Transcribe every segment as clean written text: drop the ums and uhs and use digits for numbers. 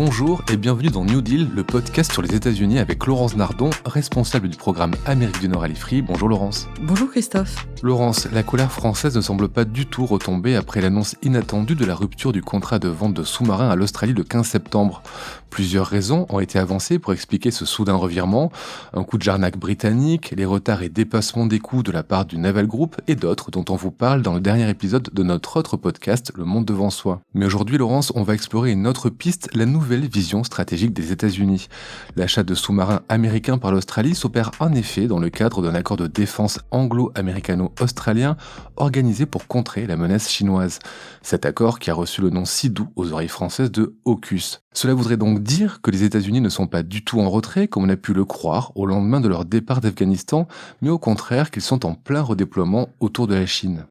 Bonjour et bienvenue dans New Deal, le podcast sur les États-Unis avec Laurence Nardon, responsable du programme Amérique du Nord à l'IFRI. Bonjour Laurence. Bonjour Christophe. Laurence, la colère française ne semble pas du tout retomber après l'annonce inattendue de la rupture du contrat de vente de sous-marins à l'Australie le 15 septembre. Plusieurs raisons ont été avancées pour expliquer ce soudain revirement. Un coup de jarnac britannique, les retards et dépassements des coûts de la part du Naval Group et d'autres dont on vous parle dans le dernier épisode de notre autre podcast, Le Monde devant soi. Mais aujourd'hui, Laurence, on va explorer une autre piste, la nouvelle vision stratégique des États-Unis. L'achat de sous-marins américains par l'Australie s'opère en effet dans le cadre d'un accord de défense anglo-américano-australien organisé pour contrer la menace chinoise. Cet accord qui a reçu le nom si doux aux oreilles françaises de AUKUS. Cela voudrait donc dire que les États-Unis ne sont pas du tout en retrait, comme on a pu le croire au lendemain de leur départ d'Afghanistan, mais au contraire qu'ils sont en plein redéploiement autour de la Chine.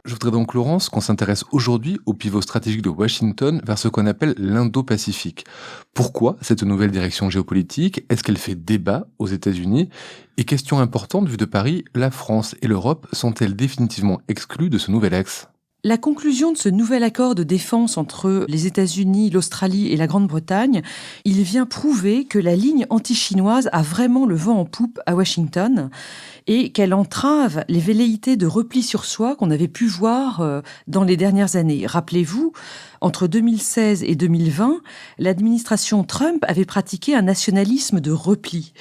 Je voudrais donc, Laurence, qu'on s'intéresse aujourd'hui au pivot stratégique de Washington vers ce qu'on appelle l'Indo-Pacifique. Pourquoi cette nouvelle direction géopolitique ? Est-ce qu'elle fait débat aux États-Unis ? Et question importante, vue de Paris, la France et l'Europe sont-elles définitivement exclues de ce nouvel axe ? La conclusion de ce nouvel accord de défense entre les États-Unis, l'Australie et la Grande-Bretagne, il vient prouver que la ligne anti-chinoise a vraiment le vent en poupe à Washington et qu'elle entrave les velléités de repli sur soi qu'on avait pu voir dans les dernières années. Rappelez-vous, entre 2016 et 2020, l'administration Trump avait pratiqué un nationalisme de repli.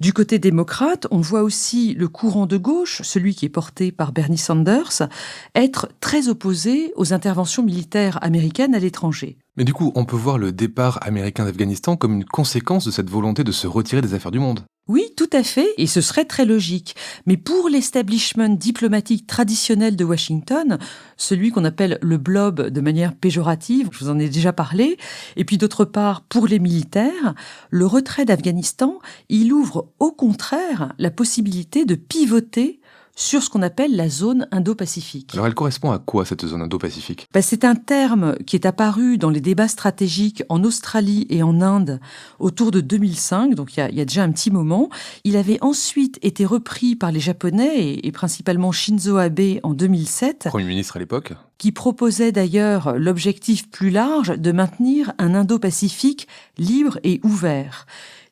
Du côté démocrate, on voit aussi le courant de gauche, celui qui est porté par Bernie Sanders, être très opposé aux interventions militaires américaines à l'étranger. Mais du coup, on peut voir le départ américain d'Afghanistan comme une conséquence de cette volonté de se retirer des affaires du monde. Oui, tout à fait, et ce serait très logique. Mais pour l'establishment diplomatique traditionnel de Washington, celui qu'on appelle le blob de manière péjorative, je vous en ai déjà parlé, et puis d'autre part, pour les militaires, le retrait d'Afghanistan, il ouvre au contraire la possibilité de pivoter sur ce qu'on appelle la zone Indo-Pacifique. Alors elle correspond à quoi cette zone Indo-Pacifique ? C'est un terme qui est apparu dans les débats stratégiques en Australie et en Inde autour de 2005, donc il y a déjà un petit moment. Il avait ensuite été repris par les Japonais et principalement Shinzo Abe en 2007. Premier ministre à l'époque ? Qui proposait d'ailleurs l'objectif plus large de maintenir un Indo-Pacifique libre et ouvert.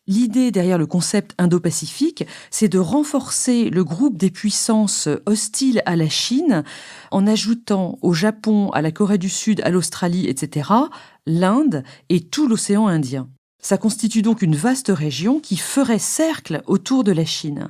L'idée derrière le concept Indo-Pacifique, c'est de renforcer le groupe des puissances hostiles à la Chine en ajoutant au Japon, à la Corée du Sud, à l'Australie, etc., l'Inde et tout l'océan Indien. Ça constitue donc une vaste région qui ferait cercle autour de la Chine.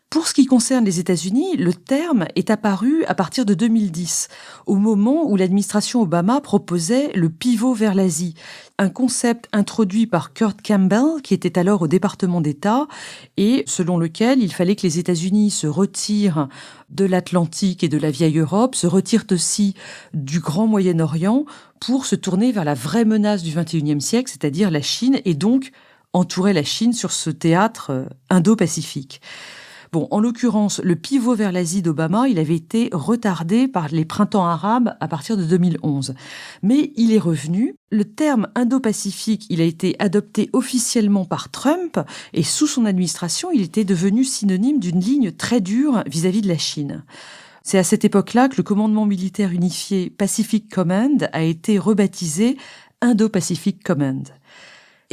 Pour ce qui concerne les États-Unis, le terme est apparu à partir de 2010, au moment où l'administration Obama proposait le pivot vers l'Asie, un concept introduit par Kurt Campbell, qui était alors au département d'État, et selon lequel il fallait que les États-Unis se retirent de l'Atlantique et de la vieille Europe, se retirent aussi du Grand Moyen-Orient pour se tourner vers la vraie menace du XXIe siècle, c'est-à-dire la Chine, et donc entourer la Chine sur ce théâtre Indo-Pacifique. Bon, en l'occurrence, le pivot vers l'Asie d'Obama, il avait été retardé par les printemps arabes à partir de 2011. Mais il est revenu. Le terme Indo-Pacifique, il a été adopté officiellement par Trump et sous son administration, il était devenu synonyme d'une ligne très dure vis-à-vis de la Chine. C'est à cette époque-là que le commandement militaire unifié Pacific Command a été rebaptisé Indo-Pacific Command.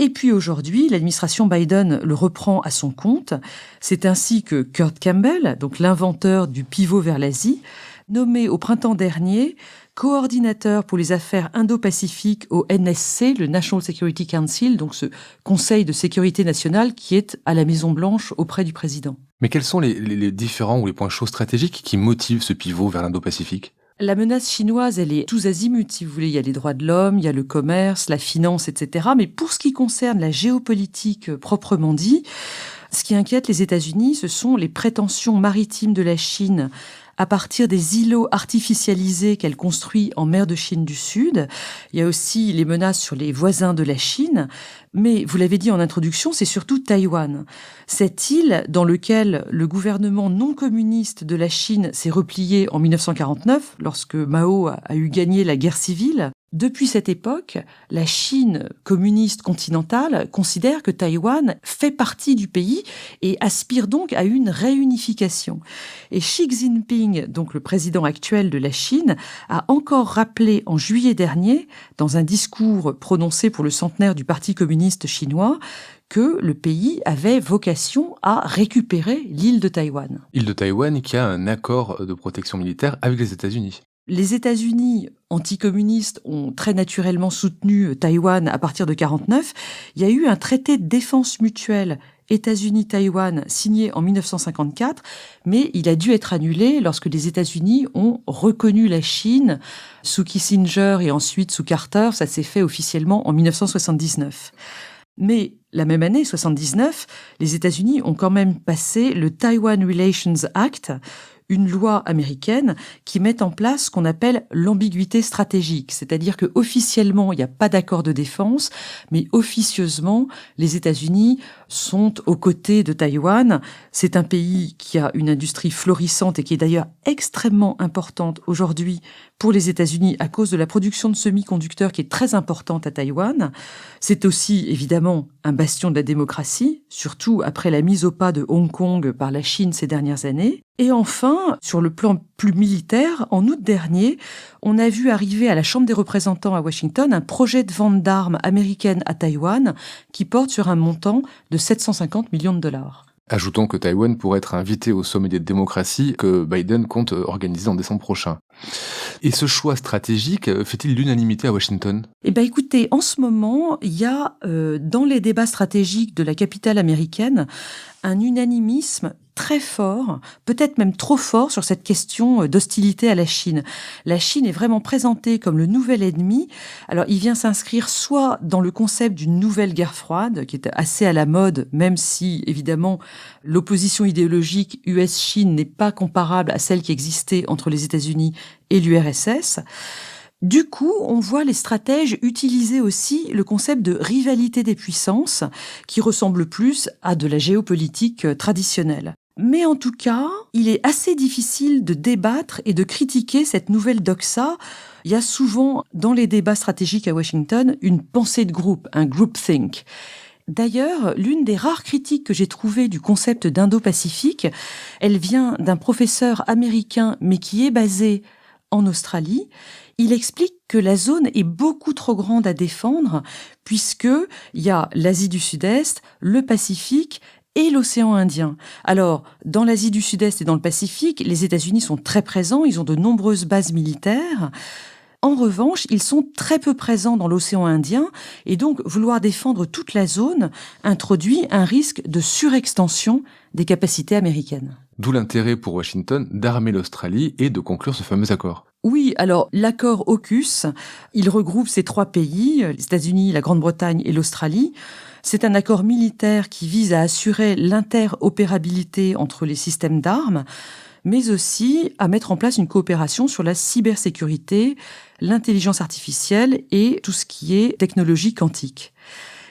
Et puis aujourd'hui, l'administration Biden le reprend à son compte. C'est ainsi que Kurt Campbell, donc l'inventeur du pivot vers l'Asie, nommé au printemps dernier coordinateur pour les affaires indo-pacifiques au NSC, le National Security Council, donc ce Conseil de sécurité nationale qui est à la Maison-Blanche auprès du président. Mais quels sont les différents ou les points chauds stratégiques qui motivent ce pivot vers l'Indo-Pacifique ? La menace chinoise, elle est tous azimuts, si vous voulez. Il y a les droits de l'homme, il y a le commerce, la finance, etc. Mais pour ce qui concerne la géopolitique proprement dit, ce qui inquiète les États-Unis, ce sont les prétentions maritimes de la Chine à partir des îlots artificialisés qu'elle construit en mer de Chine du Sud. Il y a aussi les menaces sur les voisins de la Chine. Mais, vous l'avez dit en introduction, c'est surtout Taïwan. Cette île dans laquelle le gouvernement non communiste de la Chine s'est replié en 1949, lorsque Mao a eu gagné la guerre civile, Depuis cette époque, la Chine communiste continentale considère que Taïwan fait partie du pays et aspire donc à une réunification. Et Xi Jinping, donc le président actuel de la Chine, a encore rappelé en juillet dernier, dans un discours prononcé pour le centenaire du Parti communiste chinois, que le pays avait vocation à récupérer l'île de Taïwan. Île de Taïwan qui a un accord de protection militaire avec les États-Unis. Les États-Unis anticommunistes ont très naturellement soutenu Taïwan à partir de 1949. Il y a eu un traité de défense mutuelle États-Unis-Taïwan signé en 1954, mais il a dû être annulé lorsque les États-Unis ont reconnu la Chine sous Kissinger et ensuite sous Carter. Ça s'est fait officiellement en 1979. Mais la même année, 1979, les États-Unis ont quand même passé le Taiwan Relations Act, une loi américaine qui met en place ce qu'on appelle l'ambiguïté stratégique. C'est-à-dire que officiellement, il n'y a pas d'accord de défense, mais officieusement, les États-Unis sont aux côtés de Taïwan. C'est un pays qui a une industrie florissante et qui est d'ailleurs extrêmement importante aujourd'hui pour les États-Unis à cause de la production de semi-conducteurs qui est très importante à Taïwan. C'est aussi évidemment un bastion de la démocratie, surtout après la mise au pas de Hong Kong par la Chine ces dernières années. Et enfin, sur le plan plus militaire, en août dernier, on a vu arriver à la Chambre des représentants à Washington un projet de vente d'armes américaines à Taïwan qui porte sur un montant de 750 millions de dollars. Ajoutons que Taïwan pourrait être invité au sommet des démocraties que Biden compte organiser en décembre prochain. Et ce choix stratégique fait-il l'unanimité à Washington ? Eh bien écoutez, en ce moment, il y a dans les débats stratégiques de la capitale américaine un unanimisme très fort, peut-être même trop fort sur cette question d'hostilité à la Chine. La Chine est vraiment présentée comme le nouvel ennemi. Alors, il vient s'inscrire soit dans le concept d'une nouvelle guerre froide, qui est assez à la mode, même si, évidemment, l'opposition idéologique US-Chine n'est pas comparable à celle qui existait entre les États-Unis et l'URSS. Du coup, on voit les stratèges utiliser aussi le concept de rivalité des puissances, qui ressemble plus à de la géopolitique traditionnelle. Mais en tout cas, il est assez difficile de débattre et de critiquer cette nouvelle doxa. Il y a souvent, dans les débats stratégiques à Washington, une pensée de groupe, un groupthink. D'ailleurs, l'une des rares critiques que j'ai trouvées du concept d'Indo-Pacifique, elle vient d'un professeur américain, mais qui est basé en Australie. Il explique que la zone est beaucoup trop grande à défendre, puisqu'il y a l'Asie du Sud-Est, le Pacifique et l'océan Indien. Alors, dans l'Asie du Sud-Est et dans le Pacifique, les États-Unis sont très présents, ils ont de nombreuses bases militaires. En revanche, ils sont très peu présents dans l'océan Indien et donc vouloir défendre toute la zone introduit un risque de surextension des capacités américaines. D'où l'intérêt pour Washington d'armer l'Australie et de conclure ce fameux accord. Oui, alors l'accord AUKUS, il regroupe ces trois pays, les États-Unis, la Grande-Bretagne et l'Australie. C'est un accord militaire qui vise à assurer l'interopérabilité entre les systèmes d'armes, mais aussi à mettre en place une coopération sur la cybersécurité, l'intelligence artificielle et tout ce qui est technologie quantique.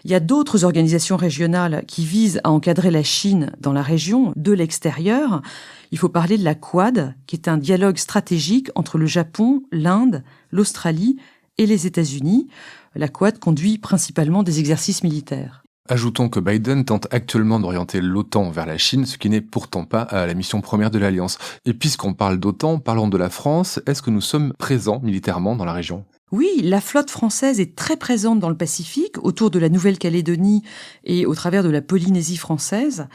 Il y a d'autres organisations régionales qui visent à encadrer la Chine dans la région, de l'extérieur. Il faut parler de la Quad, qui est un dialogue stratégique entre le Japon, l'Inde, l'Australie et les États-Unis. La Quad conduit principalement des exercices militaires. Ajoutons que Biden tente actuellement d'orienter l'OTAN vers la Chine, ce qui n'est pourtant pas la mission première de l'Alliance. Et puisqu'on parle d'OTAN, parlons de la France. Est-ce que nous sommes présents militairement dans la région ? Oui, la flotte française est très présente dans le Pacifique, autour de la Nouvelle-Calédonie et au travers de la Polynésie française.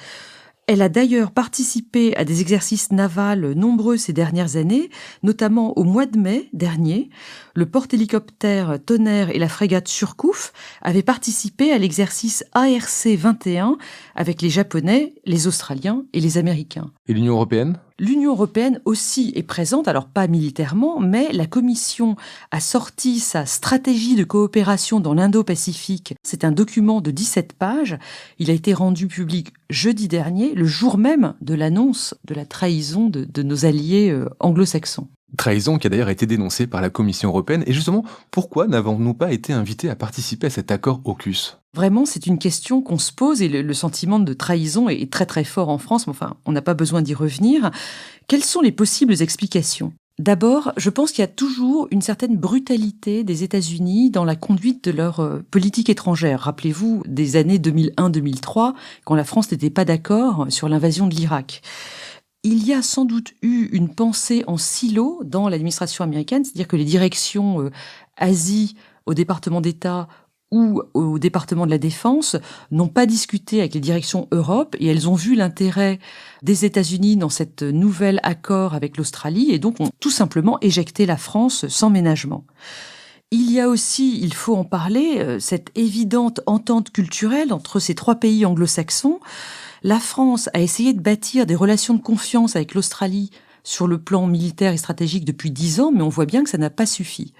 Elle a d'ailleurs participé à des exercices navals nombreux ces dernières années, notamment au mois de mai dernier. Le porte-hélicoptère Tonnerre et la frégate Surcouf avaient participé à l'exercice ARC-21 avec les Japonais, les Australiens et les Américains. Et l'Union européenne ? L'Union européenne aussi est présente, alors pas militairement, mais la Commission a sorti sa stratégie de coopération dans l'Indo-Pacifique. C'est un document de 17 pages. Il a été rendu public jeudi dernier, le jour même de l'annonce de la trahison de nos alliés anglo-saxons. Trahison qui a d'ailleurs été dénoncée par la Commission européenne. Et justement, pourquoi n'avons-nous pas été invités à participer à cet accord AUKUS ? Vraiment, c'est une question qu'on se pose et le sentiment de trahison est très très fort en France, mais enfin, on n'a pas besoin d'y revenir. Quelles sont les possibles explications ? D'abord, je pense qu'il y a toujours une certaine brutalité des États-Unis dans la conduite de leur politique étrangère. Rappelez-vous des années 2001-2003, quand la France n'était pas d'accord sur l'invasion de l'Irak. Il y a sans doute eu une pensée en silo dans l'administration américaine, c'est-à-dire que les directions Asie au département d'État ou au département de la Défense n'ont pas discuté avec les directions Europe et elles ont vu l'intérêt des États-Unis dans cet nouvel accord avec l'Australie et donc ont tout simplement éjecté la France sans ménagement. Il y a aussi, il faut en parler, cette évidente entente culturelle entre ces trois pays anglo-saxons. La France a essayé de bâtir des relations de confiance avec l'Australie sur le plan militaire et stratégique depuis 10 ans, mais on voit bien que ça n'a pas suffi.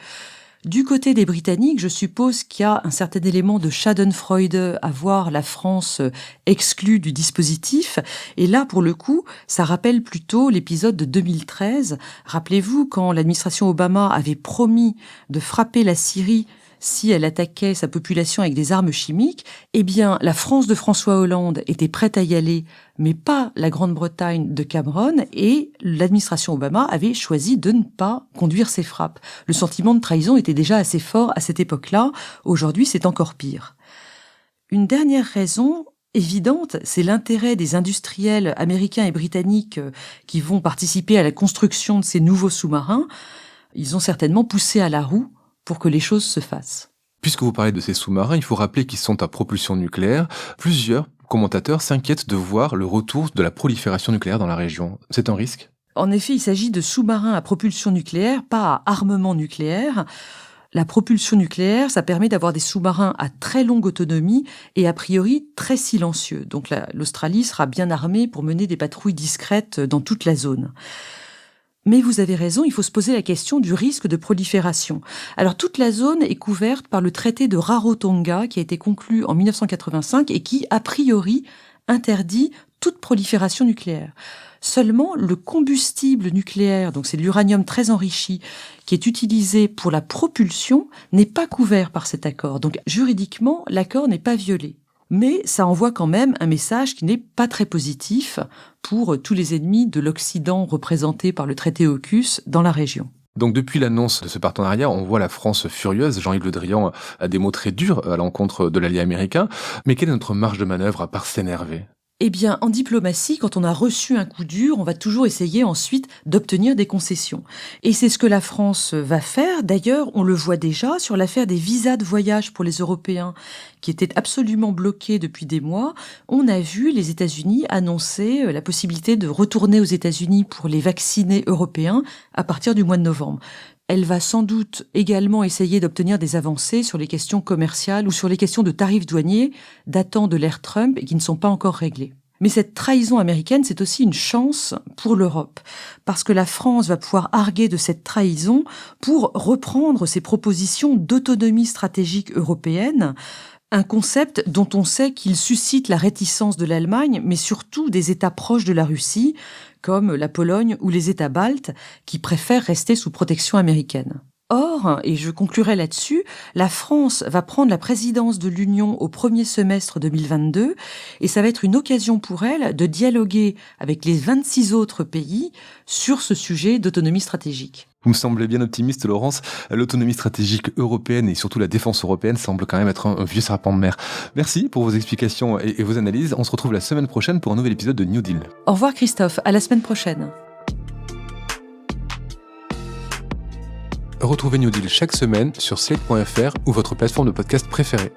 Du côté des Britanniques, je suppose qu'il y a un certain élément de schadenfreude à voir la France exclue du dispositif. Et là, pour le coup, ça rappelle plutôt l'épisode de 2013. Rappelez-vous, quand l'administration Obama avait promis de frapper la Syrie si elle attaquait sa population avec des armes chimiques, eh bien, la France de François Hollande était prête à y aller, mais pas la Grande-Bretagne de Cameron, et l'administration Obama avait choisi de ne pas conduire ces frappes. Le sentiment de trahison était déjà assez fort à cette époque-là. Aujourd'hui, c'est encore pire. Une dernière raison évidente, c'est l'intérêt des industriels américains et britanniques qui vont participer à la construction de ces nouveaux sous-marins. Ils ont certainement poussé à la roue pour que les choses se fassent. Puisque vous parlez de ces sous-marins, il faut rappeler qu'ils sont à propulsion nucléaire. Plusieurs commentateurs s'inquiètent de voir le retour de la prolifération nucléaire dans la région. C'est un risque ? En effet, il s'agit de sous-marins à propulsion nucléaire, pas à armement nucléaire. La propulsion nucléaire, ça permet d'avoir des sous-marins à très longue autonomie et a priori très silencieux. Donc l'Australie sera bien armée pour mener des patrouilles discrètes dans toute la zone. Mais vous avez raison, il faut se poser la question du risque de prolifération. Alors toute la zone est couverte par le traité de Rarotonga qui a été conclu en 1985 et qui, a priori, interdit toute prolifération nucléaire. Seulement, le combustible nucléaire, donc c'est de l'uranium très enrichi, qui est utilisé pour la propulsion, n'est pas couvert par cet accord. Donc juridiquement, l'accord n'est pas violé. Mais ça envoie quand même un message qui n'est pas très positif pour tous les ennemis de l'Occident représentés par le traité AUKUS dans la région. Donc depuis l'annonce de ce partenariat, on voit la France furieuse. Jean-Yves Le Drian a des mots très durs à l'encontre de l'allié américain. Mais quelle est notre marge de manœuvre à part s'énerver ? Eh bien, en diplomatie, quand on a reçu un coup dur, on va toujours essayer ensuite d'obtenir des concessions. Et c'est ce que la France va faire. D'ailleurs, on le voit déjà sur l'affaire des visas de voyage pour les Européens, qui étaient absolument bloqués depuis des mois. On a vu les États-Unis annoncer la possibilité de retourner aux États-Unis pour les vaccinés européens à partir du mois de novembre. Elle va sans doute également essayer d'obtenir des avancées sur les questions commerciales ou sur les questions de tarifs douaniers datant de l'ère Trump et qui ne sont pas encore réglées. Mais cette trahison américaine, c'est aussi une chance pour l'Europe, parce que la France va pouvoir arguer de cette trahison pour reprendre ses propositions d'autonomie stratégique européenne, un concept dont on sait qu'il suscite la réticence de l'Allemagne, mais surtout des États proches de la Russie, comme la Pologne ou les États baltes, qui préfèrent rester sous protection américaine. Or, et je conclurai là-dessus, la France va prendre la présidence de l'Union au premier semestre 2022 et ça va être une occasion pour elle de dialoguer avec les 26 autres pays sur ce sujet d'autonomie stratégique. Vous me semblez bien optimiste, Laurence. L'autonomie stratégique européenne et surtout la défense européenne semble quand même être un vieux serpent de mer. Merci pour vos explications et vos analyses. On se retrouve la semaine prochaine pour un nouvel épisode de New Deal. Au revoir Christophe, à la semaine prochaine. Retrouvez New Deal chaque semaine sur slate.fr ou votre plateforme de podcast préférée.